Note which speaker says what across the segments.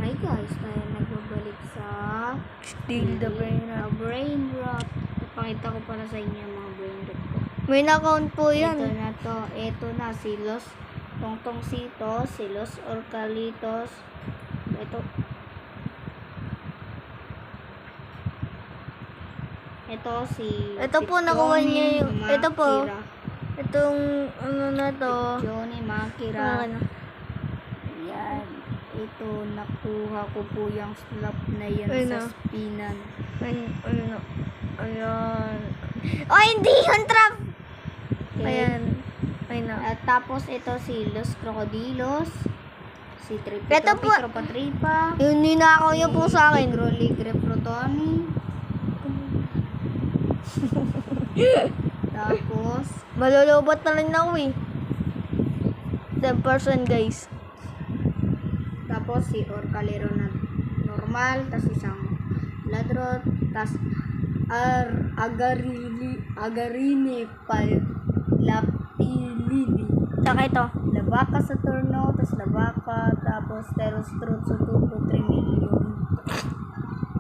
Speaker 1: Hi guys, tayo nagbabalik sa
Speaker 2: Still the brain rot.
Speaker 1: brain rot. Ipakita ko para sa inyo yung mga brain rot ko.
Speaker 2: Main account po yan.
Speaker 1: Ito na to. Ito na si Los Tongtongcitos, si Los Orcalitos. Ito si
Speaker 2: Ito po, nakuha niya yung... Ito po. Itong ano na to.
Speaker 1: Johnny Makira.
Speaker 2: Ano?
Speaker 1: Yan. Ito, nakuha ko po yung slap na yan sa spinan.
Speaker 2: Ano? Ayan. Oh, hindi yun, trap!
Speaker 1: Okay.
Speaker 2: Ayan. Ayun na.
Speaker 1: At tapos ito si Los Crocodilos. Si Tripi
Speaker 2: Ito po.
Speaker 1: Tropa Tripa.
Speaker 2: Yun, ninakaw niya po sa akin.
Speaker 1: Negro Ligre Protoni. Tapos
Speaker 2: Malulobot na lang na ako eh. 10% guys.
Speaker 1: Tapos si Orcalero na normal, tas isang ladrot, tas Agarini Lapilini.
Speaker 2: Saka ito.
Speaker 1: Labaka sa turno, tas Labaka, tapos Terostrut sa turno 3 million.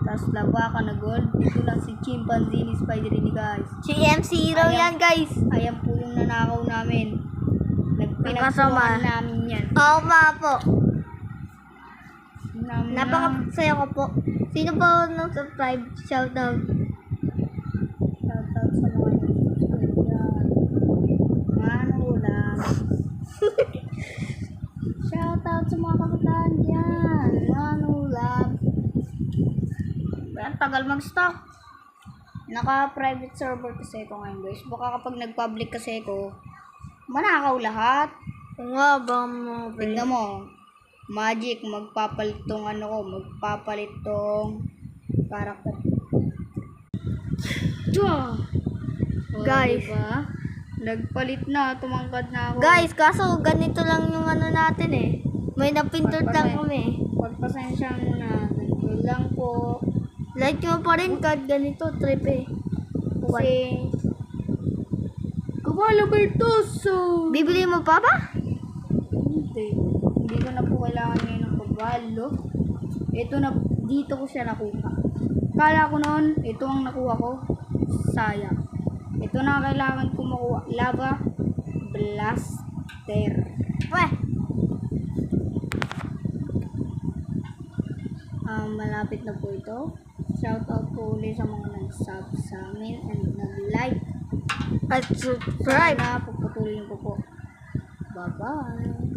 Speaker 1: Tas Labaka na gold. Dito lang si Chimpanzee ni Spiderini guys.
Speaker 2: Si MC0 yan guys.
Speaker 1: Ayan po yung nanakaw namin.
Speaker 2: Nagpinagsuhan
Speaker 1: namin yan.
Speaker 2: Oo nga po. Napakasaya ko po. Sino po nag-subscribe? Shoutout.
Speaker 1: Shoutout sa mga nag-subscribe dyan. Ano lang. Shoutout sa mga kapitan dyan. Ano lang. Ang tagal mag-stock. Naka-private server kasi ako ngayon guys. Baka kapag nag-public kasi ako, manakaw lahat.
Speaker 2: Nga ba mo?
Speaker 1: Tignan mo. Magic, magpapalit tong ano ko, magpapalit tong character.
Speaker 2: Guys.
Speaker 1: Diba? Nagpalit na, tumangkad na ako.
Speaker 2: Guys, kaso ganito lang yung ano natin eh. May napindot lang kami.
Speaker 1: Pagpasensya mo na, ganito lang po.
Speaker 2: Like mo pa rin kahit ganito, trip eh.
Speaker 1: Kasi, Kabalo Bertoso!
Speaker 2: Bibili mo pa ba?
Speaker 1: Hindi ko na po kailangan ngayon ng kabalo. Ito na, dito ko siya nakuha. Kala ko noon, ito ang nakuha ko. Sayang. Ito na kailangan ko makuha. Lava Blaster.
Speaker 2: Weh!
Speaker 1: Malapit na po ito. Shoutout po ulit sa mga nag-sub sa amin and nag-like.
Speaker 2: At subscribe.
Speaker 1: Sana puputulin ko po. Bye-bye.